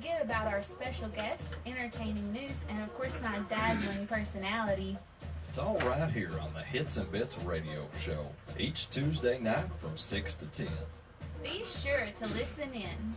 forget about our special guests, entertaining news, and of course my dazzling personality. It's all right here on the Hits and Bits radio show, each Tuesday night from 6 to 10. Be sure to listen in.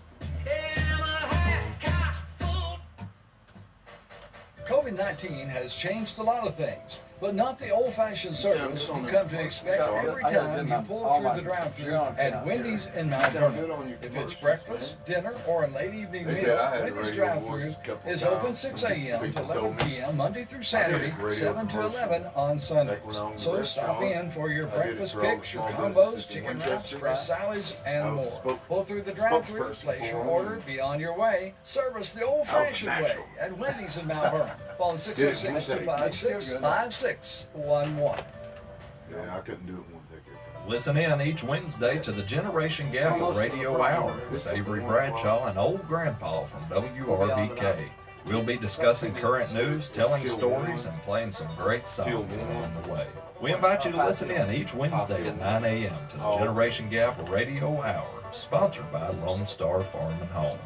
COVID-19 has changed a lot of things, but not the old-fashioned service you come to expect every time you pull through the drive-thru at Wendy's in Mount Vernon. If it's breakfast, dinner, or a late evening meal, Wendy's drive-thru is open 6 a.m. to 11 p.m. Monday through Saturday, 7 to 11 on Sundays. So stop in for your breakfast picks, your combos, chicken wraps, fresh salads, and more. Pull through the drive-thru, place your order, be on your way. Service the old-fashioned way at Wendy's in Mount Vernon. Phone 606-256-5611. Yeah, I couldn't do it one ticket. Listen in each Wednesday to the Generation Gap Radio Hour with Avery Bradshaw and Old Grandpa from WRBK. We'll be discussing current news, telling stories, and playing some great songs along the way. We invite you to listen in each Wednesday at 9 a.m. to the Generation Gap Radio Hour, sponsored by Lone Star Farm and Home.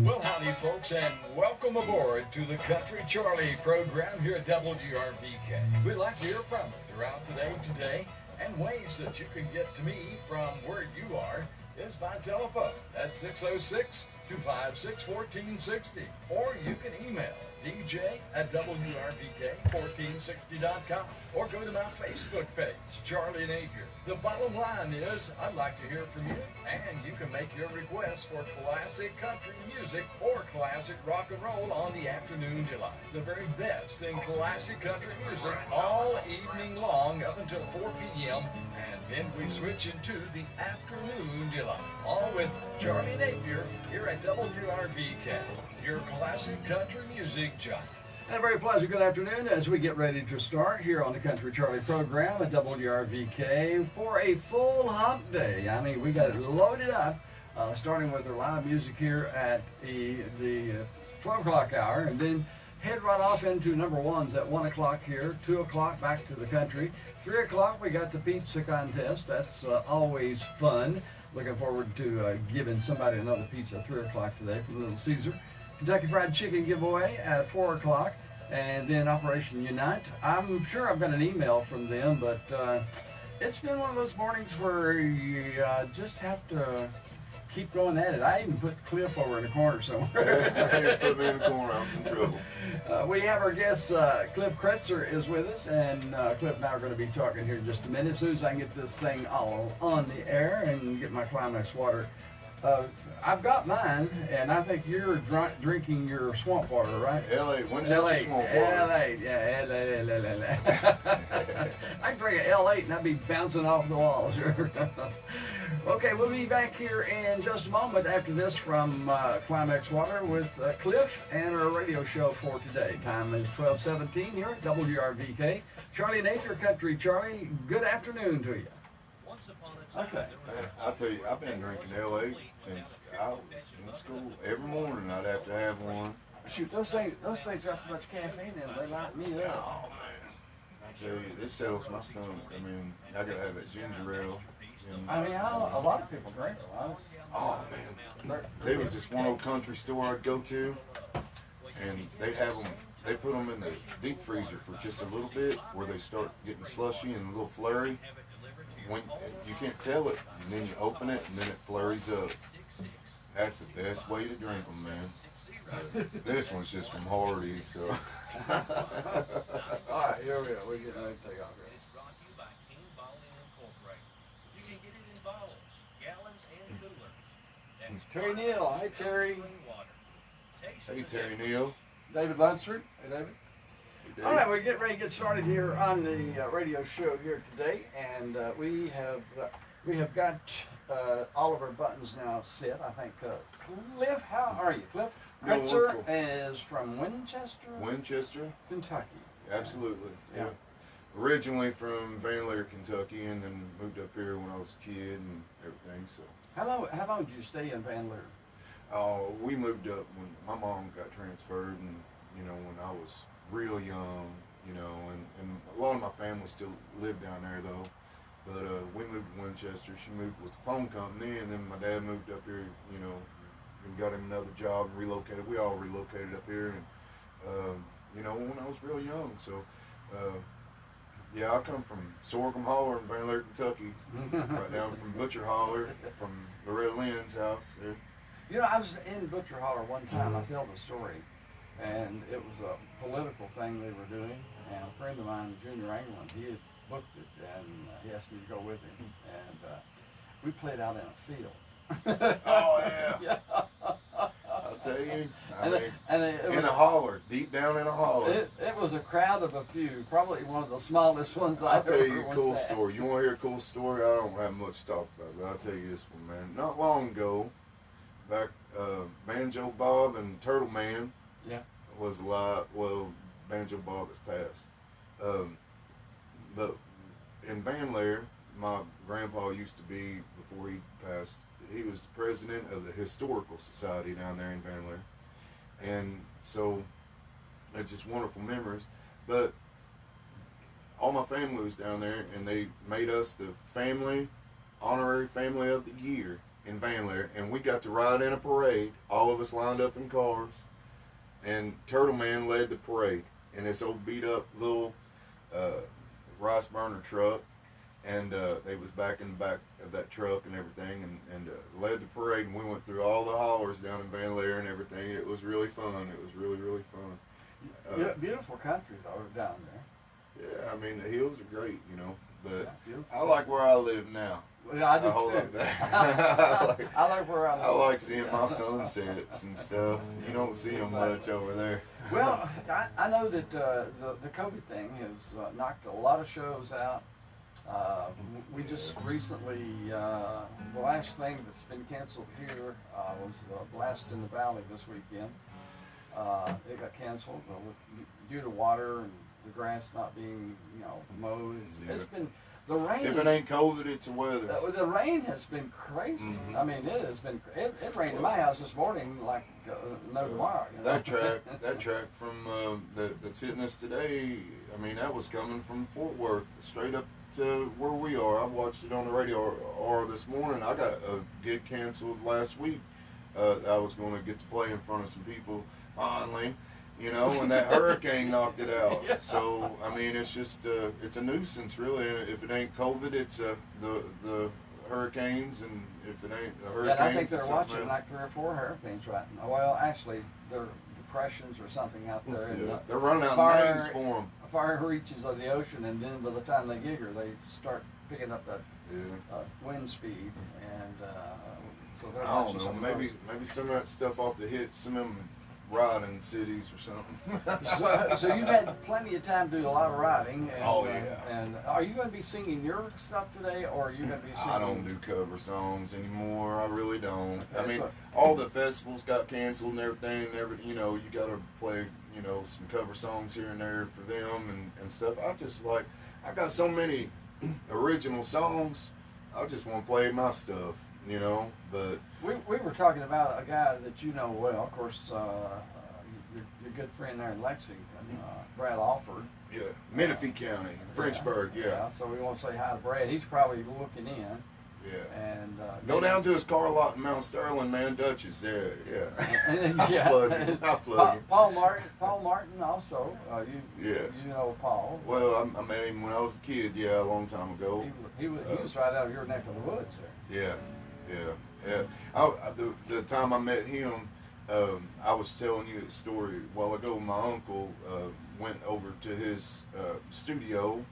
Well, howdy, folks, and welcome aboard to the Country Charlie program here at WRBK. We'd like to hear from you throughout the day today, and ways that you can get to me from where you are is by telephone. That's 606-256-1460. Or you can email dj@wrbk1460.com, or go to my Facebook page, Charlie Napier. The bottom line is, I'd like to hear from you, and you can make your request for classic country music or classic rock and roll on the afternoon delight. The very best in classic country music all evening long up until 4 p.m., and then we switch into the afternoon delight. All with Charlie Napier here at WRBK, your classic country music jock. And a very pleasant good afternoon as we get ready to start here on the Country Charlie program at WRVK for a full hump day. I mean, we got it loaded up, starting with our live music here at the 12 o'clock hour, and then head right off into number ones at 1 o'clock here, 2 o'clock back to the country, 3 o'clock we got the pizza contest. That's always fun. Looking forward to giving somebody another pizza at 3 o'clock today from Little Caesar. Kentucky Fried Chicken giveaway at 4 o'clock, and then Operation Unite. I'm sure I've got an email from them, but it's been one of those mornings where you just have to keep going at it. I even put Cleff over in the corner somewhere. Put me in the corner, I'm in trouble. We have our guest, Cleff Kretzer is with us, and Cleff and I are going to be talking here in just a minute, as soon as I can get this thing all on the air and get my Climax water. I've got mine, and I think you're drinking your swamp water, right? L8, Winchester swamp water. L8, yeah, L8. I can drink an L8 and I'd be bouncing off the walls. Okay, we'll be back here in just a moment after this from Climax Water with Cleff and our radio show for today. Time is 12:17 here at WRVK. Charlie Napier, Country Charlie, good afternoon to you. Okay. I'll tell you, I've been drinking L8 since I was in school. Every morning I'd have to have one. Shoot, those things got so much caffeine in them, they light me up. Oh, man. I tell you, this settles my stomach. I mean, I gotta have that ginger ale. I mean, a lot of people drink it. Oh, man. There was this one old country store I'd go to, and they put them in the deep freezer for just a little bit, where they start getting slushy and a little flurry. When you can't tell it, and then you open it, and then it flurries up. That's the best way to drink them, man. This one's just from Hardy, so. All right, here we go. We're getting ready to take off here. It's brought to you by King Bottling Incorporated. You can get it in bottles, gallons, and coolers. Terry Neal. Hey, Terry. Hey, Terry Neal. David Lunsford. Hey, David. All right, we're getting ready to get started here on the radio show here today, and we have got all of our buttons now set. I think. Cleff, how are you, Cleff? Kretzer is from Winchester, Kentucky. Absolutely. Yeah. Originally from Van Lear, Kentucky, and then moved up here when I was a kid and everything. So. How long did you stay in Van Lear? We moved up when my mom got transferred, and when I was real young, and a a lot of my family still live down there though. But we moved to Winchester. She moved with the phone company, and then my dad moved up here. You know, and got him another job and relocated. We all relocated up here, and you know, when I was real young. So, yeah, I come from Sorghum Holler in Van Leer, Kentucky, right down from Butcher Holler, from Loretta Lynn's house there. You know, I was in Butcher Holler one time. I told the story, and it was a political thing they were doing. And a friend of mine, Junior England, he had booked it, and he asked me to go with him, and we played out in a field. Oh yeah. Yeah. I'll tell you. It In a holler, deep down in a holler. It was a crowd of a few, probably one of the smallest ones I'll I've tell ever you a once cool had. story. You want to hear a cool story? I don't have much to talk about, but I'll tell you this one, man. Not long ago, back Banjo Bob and Turtle Man was alive. Well, Banjo Bob has passed. But in Van Leer, my grandpa used to be, before he passed, he was the president of the Historical Society down there in Van Leer. And so, it's just wonderful memories. But all my family was down there, and they made us the honorary family of the year in Van Leer. And we got to ride in a parade, all of us lined up in cars. And Turtle Man led the parade in this old beat up little rice burner truck, and they was back in the back of that truck and everything, and led the parade, and we went through all the hollers down in Van Leer and everything. It was really fun. It was really, really fun. Beautiful country though down there. Yeah, I mean, the hills are great, you know, but Yeah, I like where I live now. Well, I do hold too. up that. I like where I live. I like seeing my sunsets and stuff. You don't see them much over there. Well, I know that the COVID thing has knocked a lot of shows out. We just recently, the last thing that's been canceled here was the Blast in the Valley this weekend. It got canceled due to water and the grass not being, you know, mowed. It's been, the rain. If it ain't COVID, it's the weather. The rain has been crazy. Mm-hmm. I mean, it has been. It rained in my house this morning like no tomorrow. You know? That track from that's hitting us today. I mean, that was coming from Fort Worth straight up to where we are. I watched it on the radio or this morning. I got a gig canceled last week. I was going to get to play in front of some people finally, you know, and that hurricane knocked it out. Yeah. So I mean, it's just it's a nuisance, really. If it ain't COVID, it's the hurricanes, and if it ain't the hurricanes, Yeah, and I think they're it's watching something like 3 or 4 hurricanes right now. Well, actually, they're depressions or something out there. else. And Yeah. They're running out fire- names for them. far reaches of the ocean, and then by the time they get here, they start picking up that Yeah. wind speed, and so they're I don't watching know. some of Maybe some of that stuff off the hit some of them riding cities or something. those. So you've had plenty of time to do a lot of writing. And, Oh, yeah. And are you going to be singing your stuff today, or are you going to be singing? I don't do cover songs anymore. I really don't. I Okay, mean, so- all the festivals got canceled and everything. You know, you got to play, you know, some cover songs here and there for them and stuff. I got so many original songs. I just want to play my stuff, you know. But We were talking about a guy that you know well, of course, your good friend there in Lexington, Brad Alford. yeah, Menifee County, Frenchburg, yeah. So we want to say hi to Brad. He's probably looking in. Yeah. And Go down to his car lot in Mount Sterling, man. Dutchess there, yeah. yeah. I'll plug him. Paul Martin also. You know Paul. Well, I met him when I was a kid, yeah, a long time ago. He was right out of your neck of the woods there. Yeah. The time I met him, I was telling you a story a while ago. My uncle went over to his studio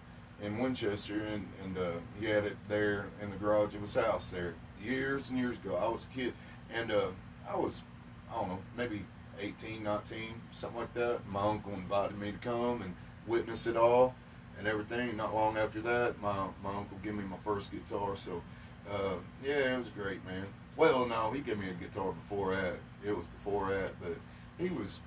in Winchester, and he had it there in the garage of his house there years and years ago. I was a kid, and I was, I don't know, maybe 18, 19, something like that. My uncle invited me to come and witness it all and everything. Not long after that, my uncle gave me my first guitar, so yeah, it was great, man. Well, no, he gave me a guitar before that. It was before that, but he was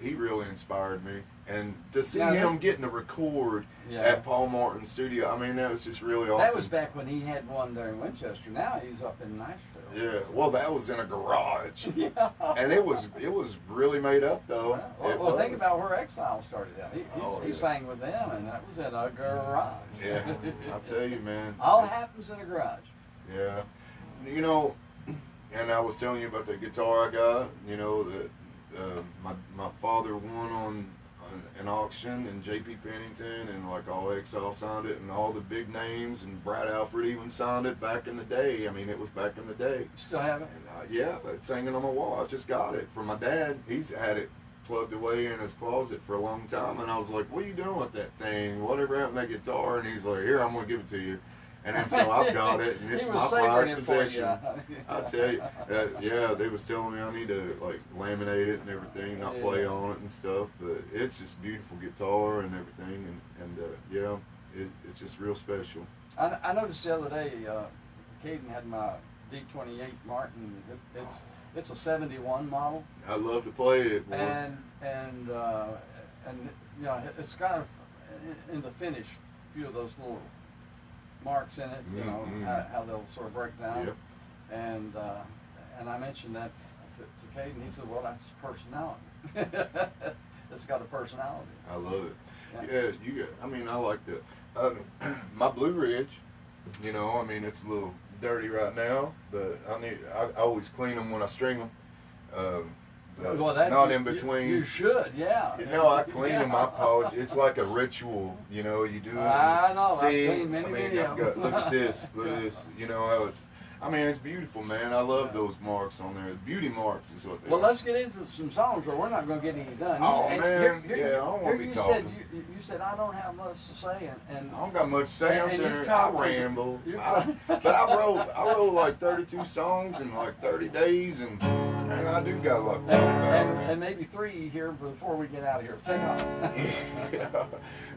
he really inspired me. And to see Now, him getting to record Yeah. at Paul Martin's studio, I mean, that was just really awesome. That was back when he had one there in Winchester. Now he's up in Nashville. Yeah, well, that was in a garage. Yeah. And it was really made up, though. Well, think about where Exile started out. He Yeah. sang with them, and that was in a garage. Yeah, I tell you, man. All happens in a garage. Yeah. You know, and I was telling you about that guitar I got, you know, that my father won on an auction, and J.P. Pennington and like all Exile signed it, and all the big names, and Brad Alfred even signed it back in the day. I mean, it was back in the day. You still have it? And yeah, it's hanging on my wall. I just got it from my dad. He's had it plugged away in his closet for a long time, and I was like, what are you doing with that thing? Whatever happened to that guitar? And he's like, here, I'm going to give it to you. And then so I've got it, and it's He my was saving prized it for possession. you. I tell you, yeah, they was telling me I need to like laminate it and everything, not play on it and stuff. But it's just a beautiful guitar and everything, and yeah, it's just real special. I noticed the other day, Caden had my D28 Martin. It's a '71 model, I love to play it. Boy. and you know, it's got in the finish a few of those little marks in it, you know, how they'll sort of break down. Yep. And I mentioned that to Caden. He said, well, that's personality. It's got a personality. I love it. Yeah. Yeah, you got. I mean, I like the my Blue Ridge. You know, I mean, it's a little dirty right now, but I always clean them when I string them. Well, that, not in between. You should, yeah. You know, I clean them, I polish. It's like a ritual, you know, you do it. I know, I've See, cleaned many, many I've of got, them. look at this, you know how it's, I mean, it's beautiful, man. I love those marks on there. Beauty marks is what they Well, are. let's get into some songs, or we're not going to get any done. Oh, And man, yeah, I don't wanna be you talking. Said, you said, I don't have much to say, and I don't got much to say. I'm And sitting you've there, I talked for- ramble. you've- But I wrote like 32 songs in like 30 days, and I do got a lot to talk about. and maybe 3 here before we get out of here. Take off. Yeah.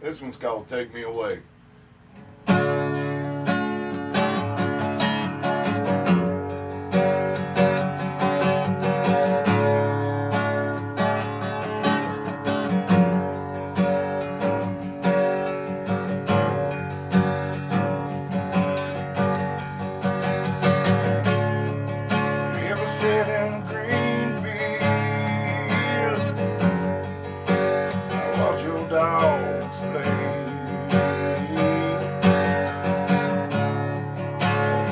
This one's called Take Me Away. Ever sit in a green field, watch your dogs play.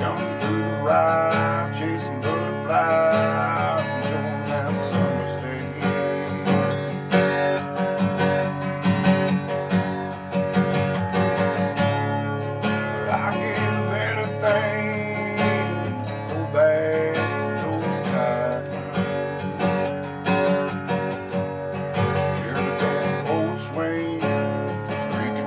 Coming through the ride, chasing butterflies, enjoying that summer's day. I give anything to go back to those times. Hear the old swing, creaking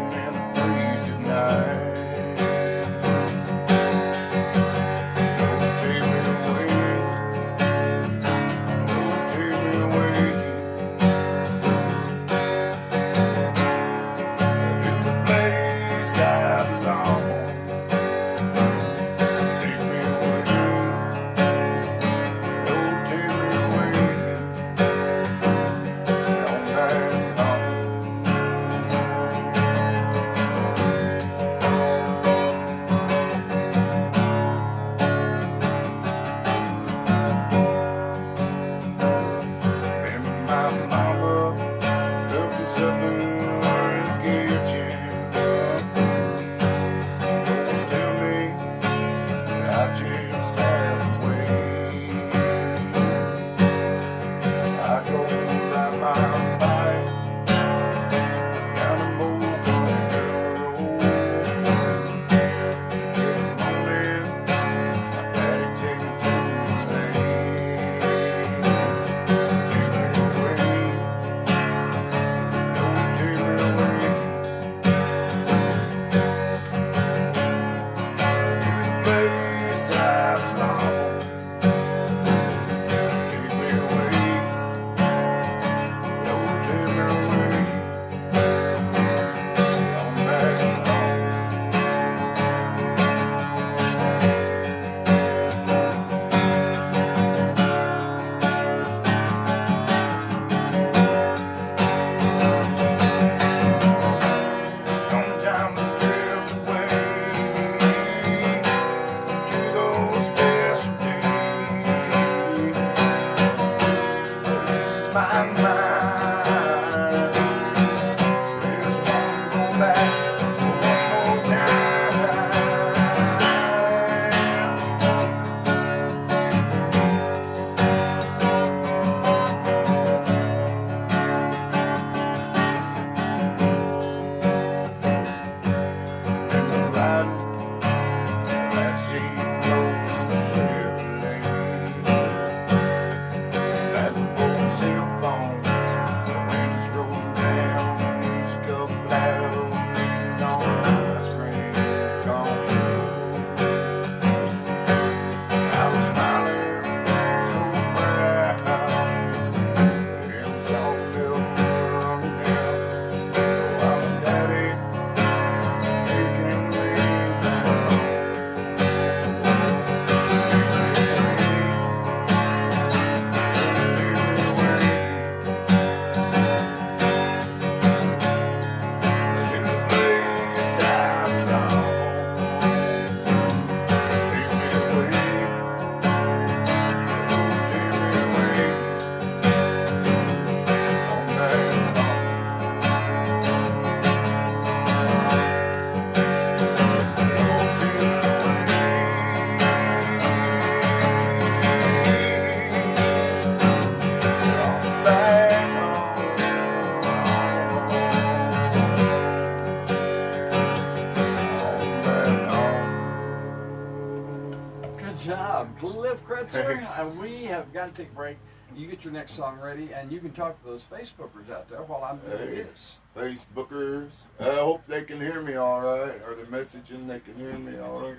I'm Cleff Kretzer, and we have got to take a break. You get your next song ready, and you can talk to those Facebookers out there while I'm doing this. Facebookers. I hope they can hear me all right. Are they messaging they can hear me all right?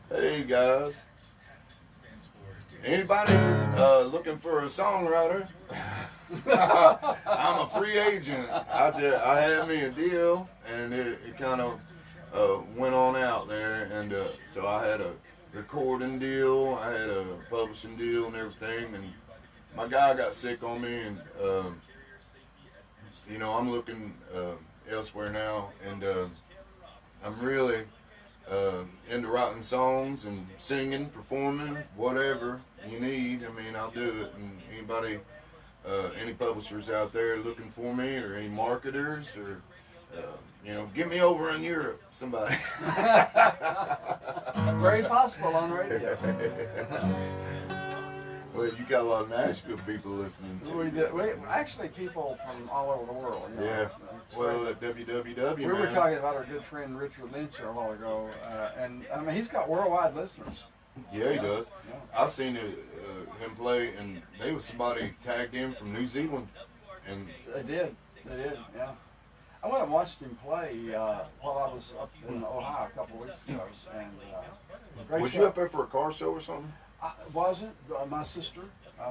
Hey, guys. Anybody looking for a songwriter? I'm a free agent. I had me a deal, and it kind of went on out there, and so I had a recording deal, I had a publishing deal and everything, and my guy got sick on me, and you know, I'm looking elsewhere now, and I'm really into writing songs and singing, performing, whatever you need. I mean, I'll do it. And anybody, any publishers out there looking for me, or any marketers, or you know, get me over in Europe, somebody. Very possible on radio. Well, you got a lot of Nashville people listening to We you. do. Actually, people from all over the world. You know. Yeah. It's Well, great. at WWW, We man. were talking about our good friend Richard Lynch a while ago, and I mean, he's got worldwide listeners. Yeah, he does. Yeah. I seen him play, and they was somebody tagged him from New Zealand, and They did, yeah. I went and watched him play while I was up in Ohio a couple of weeks ago, and great was show. you up there for a car show or something? I wasn't. My sister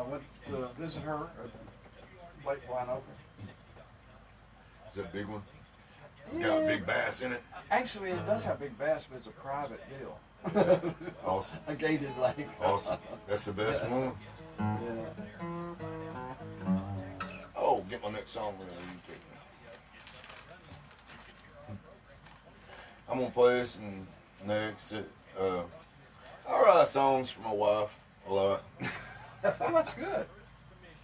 went to visit her at Lake Winoka. Is that a big one? It's got a big bass in it. Actually, it does have big bass, but it's a private deal. Awesome. A gated lake. Awesome. That's the best one. Yeah. Oh, get my next song ready. You take me. I'm gonna play this and next. I write songs for my wife a lot. Well, that's good.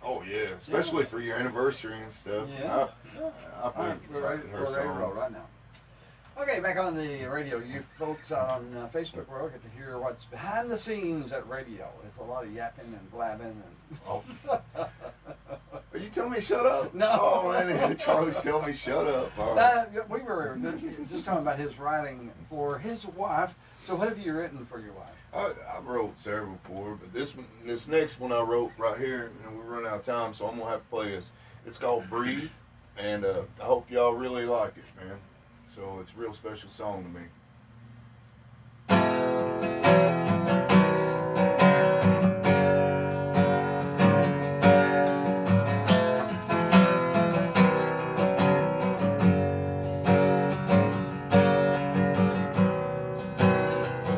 Oh yeah, especially for your anniversary and stuff. Yeah. I All right, put we're ready her to roll songs. right now. Okay, back on the radio. You folks out on Facebook world get to hear what's behind the scenes at radio. There's a lot of yapping and blabbing and. Oh. Are you telling me shut up? No. Oh man, Charlie's telling me shut up. All right. We were just talking about his writing for his wife. So what have you written for your wife? I wrote several for her, but this next one I wrote right here, and we're running out of time, so I'm gonna have to play this. It's called "Breathe," and I hope y'all really like it, man. So it's a real special song to me.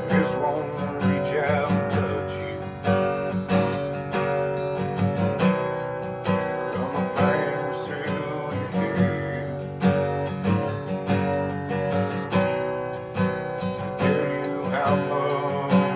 Just wanna reach out and touch you. Run my fingers through your hair. Tell you how much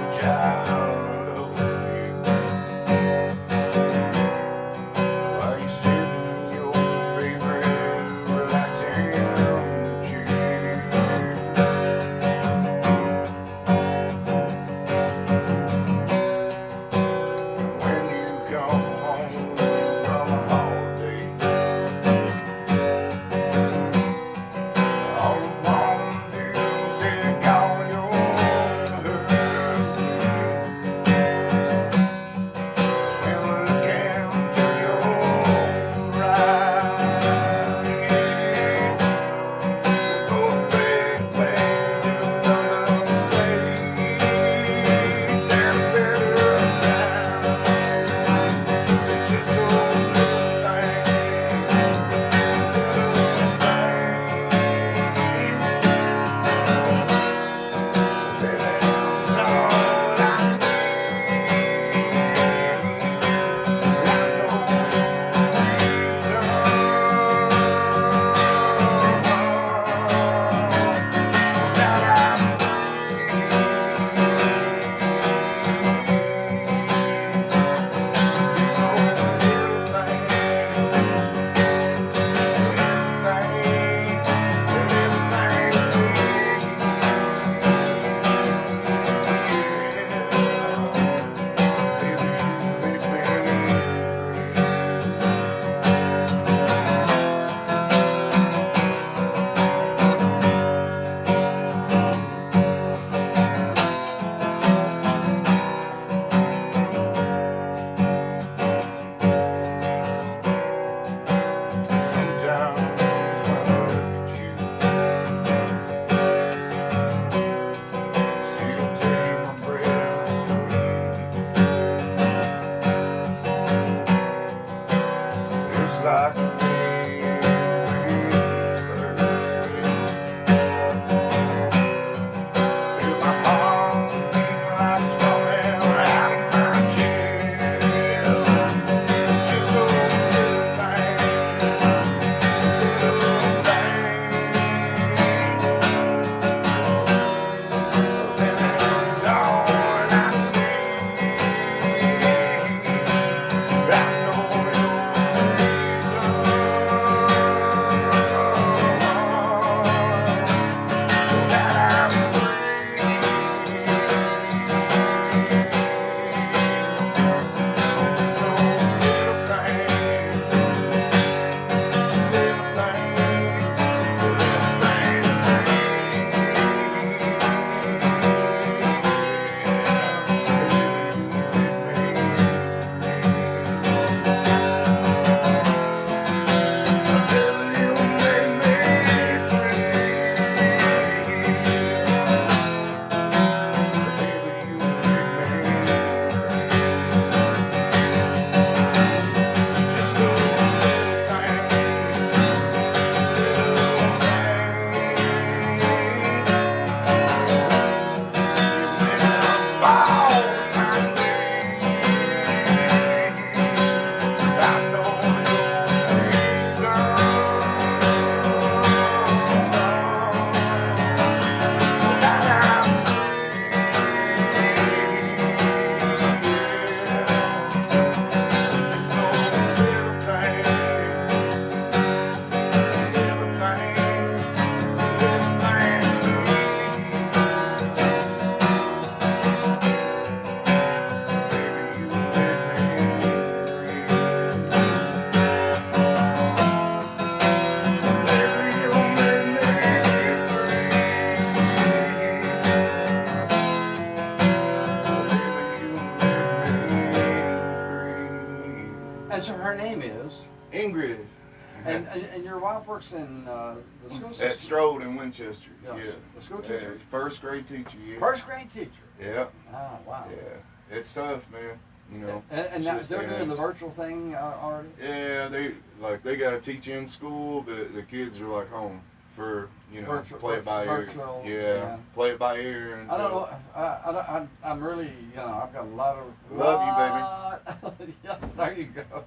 And your wife works in the school system? At Strode in Winchester. Yeah. Yeah. The school teacher? First grade teacher, yeah. First grade teacher? Yeah. Oh, wow. Yeah. It's tough, man. You know. And now they're doing the virtual thing already? Yeah, they got to teach in school, but the kids are like home for, you know, play it by ear. Yeah, play it by ear. I don't know. I'm really, you know, I've got a lot of. Love you, baby. Yeah, there you go.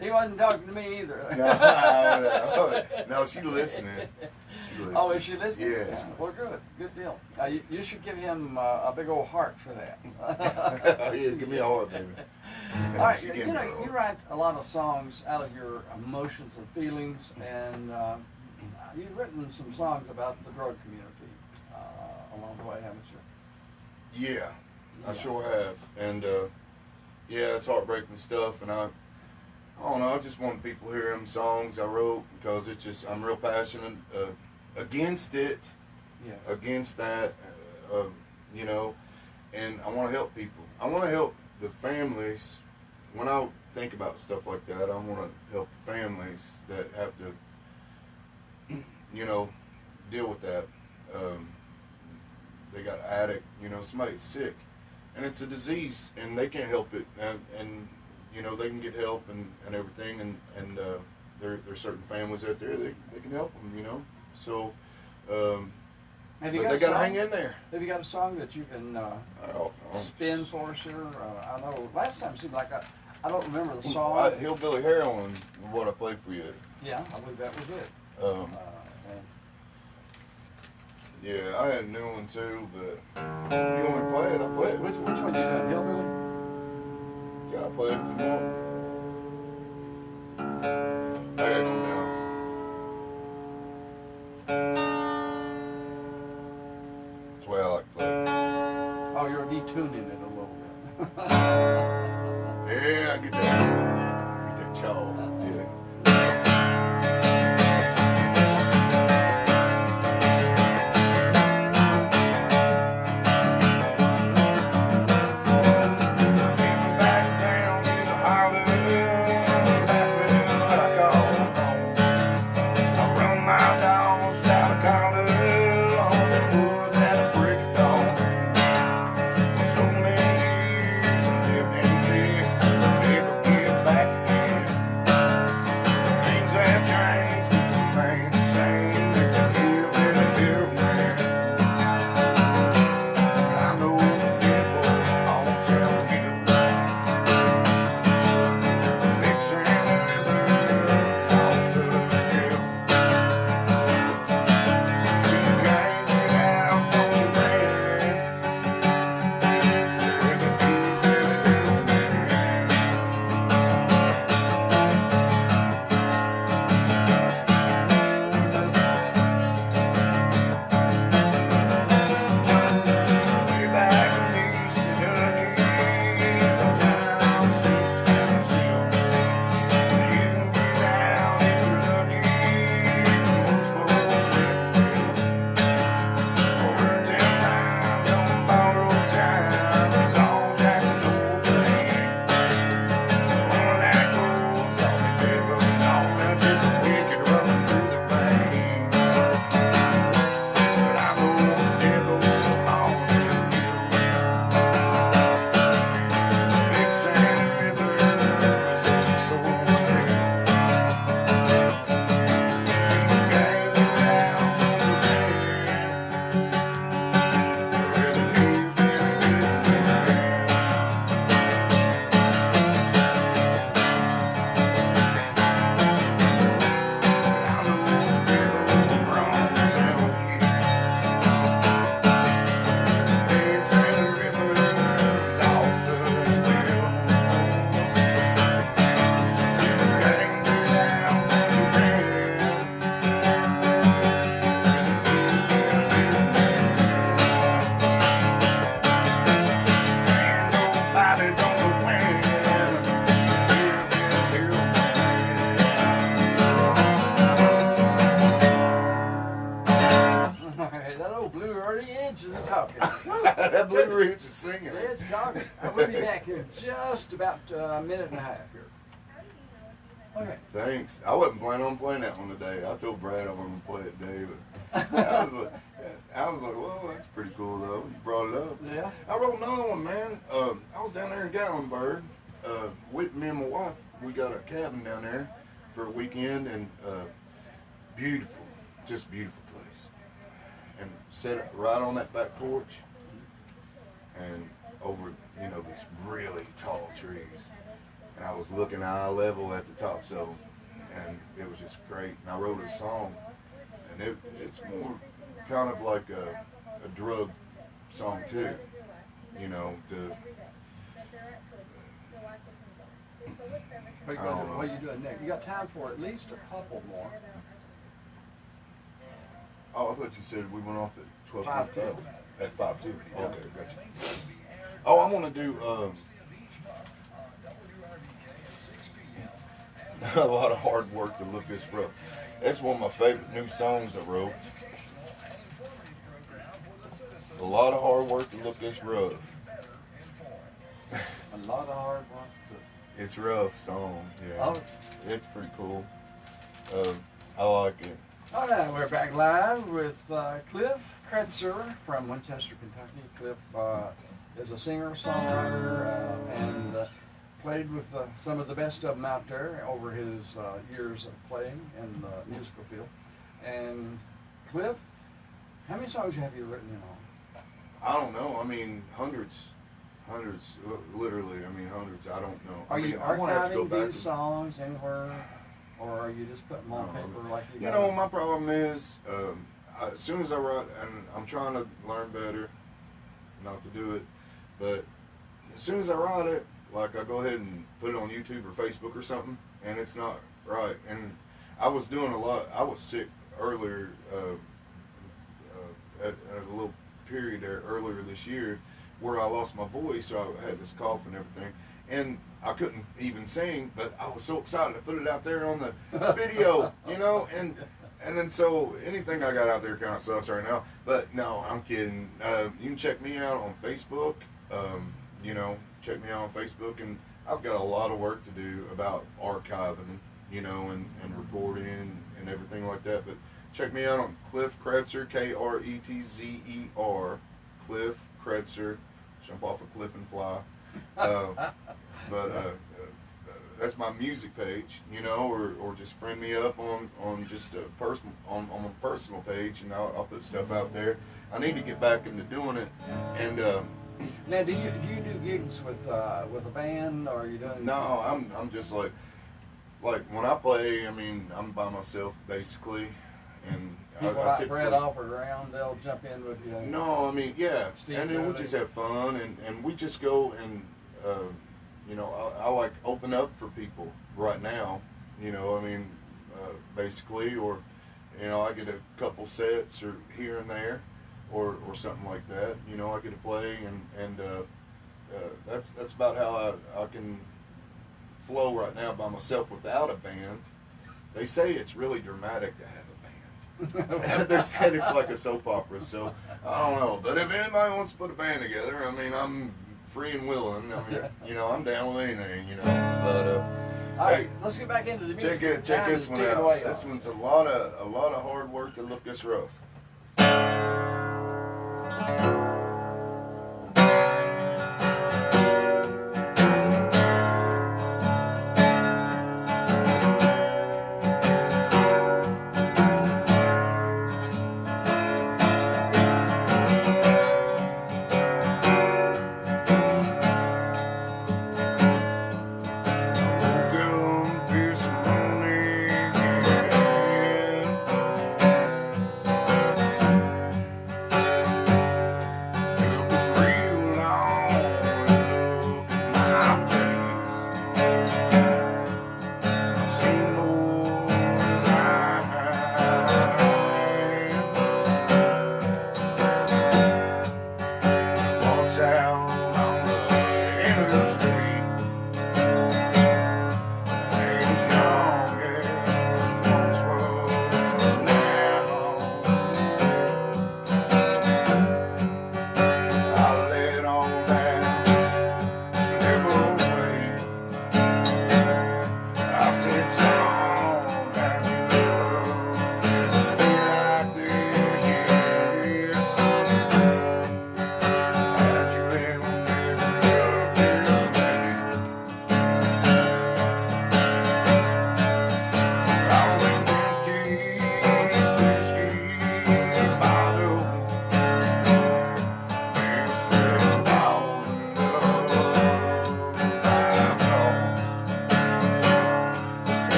He wasn't talking to me either. No, she's listening. Oh, is she listening? Yeah. Well, good deal. You should give him a big old heart for that. Yeah, give me a heart, baby. All right, you know, you write a lot of songs out of your emotions and feelings, and you've written some songs about the drug community along the way, haven't you? Yeah, I sure have, and yeah, it's heartbreaking stuff, and I don't know, I just want people to hear them songs I wrote because it's just, I'm real passionate against it, against that, you know, and I want to help people. I want to help the families. When I think about stuff like that, I want to help the families that have to, you know, deal with that. They got an addict, you know, somebody's sick, and it's a disease, and they can't help it, and you know, they can get help and everything, and there's certain families out there they can help them, you know. So, but they gotta hang in there. Have you got a song that you can spin for us here? I know last time it seemed like I don't remember the song. Hillbilly Heroin, what I played for you. Yeah, I believe that was it. Yeah, I had a new one too, but you want me to play it? I play it. Which one you done, Hillbilly? Yeah, I play it if you want. I gotta go now. That's the way I like to play it. Oh, you're detuning it a little bit. Yeah, I get that chaw. Yeah. That Blue Ridge is singing. It's talking. We'll be back here in just about a minute and a half here. Okay. Thanks. I wasn't planning on playing that one today. I told Brad I wasn't gonna play it today, but I was like, well, that's pretty cool though. You brought it up. Yeah. I wrote another one, man. I was down there in Gatlinburg with me and my wife. We got a cabin down there for a weekend, and beautiful, just beautiful place. And set it right on that back porch, and over, you know, these really tall trees. And I was looking eye level at the tops of them, and it was just great. And I wrote a song, and it's more kind of like a drug song too, you know. What are you doing next? You got time for at least a couple more. Oh, I thought you said we went off at 12:45. 5:2. At 5:2. Yeah. Okay, gotcha. Oh, I want to do a lot of hard work to look this rough. That's one of my favorite new songs I wrote. A lot of hard work to look this rough. A lot of hard work to. It's rough song, yeah. Oh. It's pretty cool. I like it. All right, we're back live with Cleff Kretzer from Winchester, Kentucky. Cleff is a singer-songwriter and played with some of the best of them out there over his years of playing in the musical field. And Cleff, how many songs have you written in all? I don't know. I mean, hundreds, literally. I mean, hundreds. I don't know. Are you I wanna have to go archiving back these songs anywhere, or are you just putting them on paper like you? You know, my problem is, as soon as I write, and I'm trying to learn better, not to do it, but as soon as I write it, like I go ahead and put it on YouTube or Facebook or something, and it's not right. And I was doing a lot. I was sick earlier, at a little period there earlier this year, where I lost my voice, so I had this cough and everything, and I couldn't even sing, but I was so excited to put it out there on the video, you know, and then so anything I got out there kind of sucks right now. But no, I'm kidding. You can check me out on Facebook. You know, check me out on Facebook, and I've got a lot of work to do about archiving, you know, and recording and everything like that. But check me out on Cleff Kretzer, Kretzer, Cleff Kretzer. Jump off a cliff and fly. But that's my music page, you know, or just friend me up on just a personal on my personal page, and I'll put stuff out there. I need to get back into doing it, and now, do you do gigs with a band, or are you doing? No, I'm just like when I play. I mean, I'm by myself basically, and people I like Brad Alford around, they'll jump in with you. No, I mean, yeah, Steve and then we just have fun, and we just go and you know, I like open up for people right now, you know, I mean, basically, or you know, I get a couple sets or here and there, or something like that, you know, I get to play, and that's about how I can flow right now by myself without a band. They say it's really dramatic to have a band. They said it's like a soap opera, so I don't know. But if anybody wants to put a band together, I mean, I'm free and willing. I mean, you know, I'm down with anything, you know. But all right, hey, let's get back into the music. check this one out. This one's a lot of hard work to look this rough.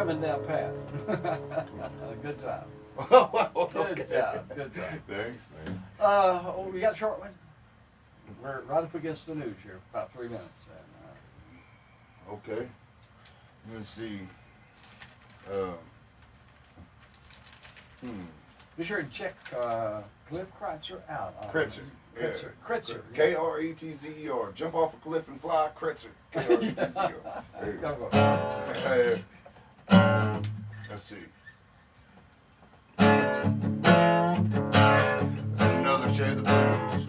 coming down pat. Good job. Okay. Good job. Good job. Thanks, man. We got a short one. We're right up against the news here, about 3 minutes. And, Okay. Let's see. be sure to check Cleff Kretzer out. Kretzer. Kretzer. Kretzer. Kretzer. Jump off a cliff and fly, Kretzer. Kretzer. There you Go, go. go. Let's see. It's another shade of the blues.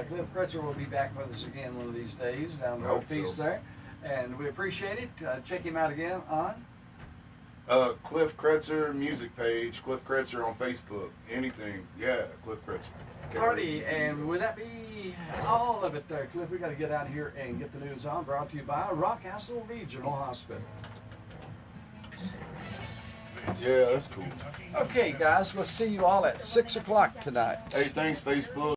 Cleff Kretzer will be back with us again one of these days down the road piece there. And we appreciate it. Check him out again on? Cleff Kretzer music page, Cleff Kretzer on Facebook, anything. Yeah, Cleff Kretzer. Alrighty, and would that be all of it there, Cleff? We got to get out of here and get the news on. Brought to you by Rockcastle Regional Hospital. Yeah, that's cool. Okay, guys, we'll see you all at 6 o'clock tonight. Hey, thanks, Facebook.